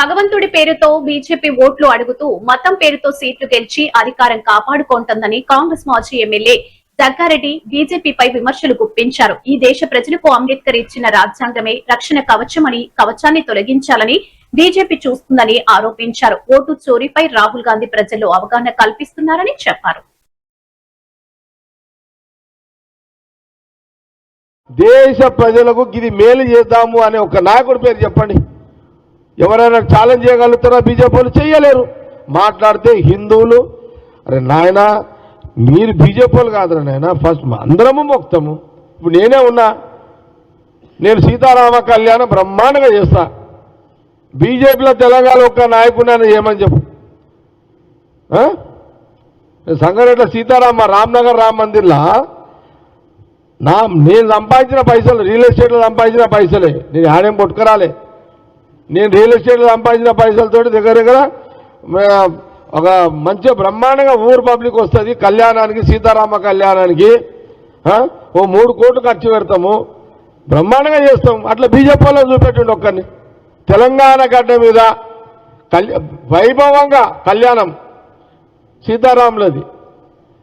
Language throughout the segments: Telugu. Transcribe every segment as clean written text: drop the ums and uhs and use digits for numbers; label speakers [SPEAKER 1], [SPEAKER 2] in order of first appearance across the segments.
[SPEAKER 1] భగవంతుడి పేరుతో బీజేపీ ఓట్లు అడుగుతూ మతం పేరుతో సీట్లు గెలిచి అధికారం కాపాడుకుంటుందని కాంగ్రెస్ మాజీ ఎమ్మెల్యే జగ్గారెడ్డి బీజేపీపై విమర్శలు గుప్పించారు. ఈ దేశ ప్రజలకు అంబేద్కర్ ఇచ్చిన రాజ్యాంగమే రక్షణ కవచమని, కవచాన్ని తొలగించాలని బీజేపీ చూస్తుందని ఆరోపించారు. ఓటు చోరీపై రాహుల్ గాంధీ ప్రజల్లో అవగాహన కల్పిస్తున్నారని చెప్పారు.
[SPEAKER 2] దేశ ప్రజలకు ఇది మేలు చేద్దాము అనే ఒక నాయకుడి పేరు చెప్పండి. ఎవరైనా ఛాలెంజ్ చేయగలుగుతారా? బీజేపీ వాళ్ళు చేయలేరు. మాట్లాడితే హిందువులు, అరే నాయన మీరు బీజేపీ వాళ్ళు కాదురా నాయన, ఫస్ట్ అందరము మొక్తాము. ఇప్పుడు నేనే ఉన్నా, నేను సీతారామ కళ్యాణం బ్రహ్మాండంగా చేస్తా. బీజేపీలో తెలంగాణ ఒక్క నాయకుడిని ఏమని చెప్పు. సంగారెడ్డి సీతారామ రామ్నగర్ రామ్ మందిర్లా నేను సంపాదించిన పైసలు, రియల్ ఎస్టేట్లో సంపాదించిన పైసలే, నేను ఆడేం పట్టుకురాలే. నేను రియల్ ఎస్టేట్లో సంపాదించిన పైసలతో దగ్గర ఒక మంచి బ్రహ్మాండంగా ఊరు పబ్లిక్ వస్తుంది కళ్యాణానికి, సీతారామ కళ్యాణానికి. ఓ 3 కోట్లు ఖర్చు పెడతాము, బ్రహ్మాండంగా చేస్తాం. అట్లా బీజేపీ వాళ్ళు చూపెట్టండి ఒక్కరిని. తెలంగాణ గడ్డ మీద వైభవంగా కళ్యాణం సీతారాములది.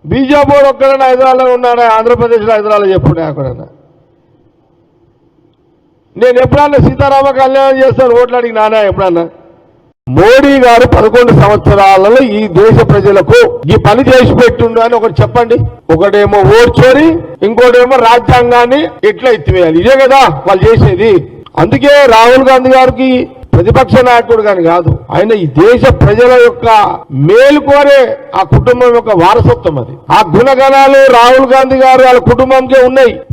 [SPEAKER 2] బీజేపీ ఒక్కడైనా హైదరాబాద్లో ఉన్నాడా? ఆంధ్రప్రదేశ్లో హైదరాబాద్లో చెప్పుడే అక్కడైనా. నేను ఎప్పుడన్నా సీతారామ కళ్యాణం చేస్తాను ఓట్లు అడిగి నానా ఎప్పుడన్నా? మోడీ గారు 11 సంవత్సరాలలో ఈ దేశ ప్రజలకు ఈ పని చేసి పెట్టిండు అని ఒకటి చెప్పండి. ఒకటేమో ఓటు చోరీ, ఇంకోటేమో రాజ్యాంగాన్ని ఎట్లా ఎత్తివేయాలి. ఇదే కదా వాళ్ళు చేసేది. అందుకే రాహుల్ గాంధీ గారికి ప్రతిపక్ష నాయకుడు కానీ కాదు, ఆయన ఈ దేశ ప్రజల యొక్క మేలు కోరే ఆ కుటుంబం యొక్క వారసత్వం అది. ఆ గుణగణాలు రాహుల్ గాంధీ గారు వాళ్ళ కుటుంబంకే ఉన్నాయి.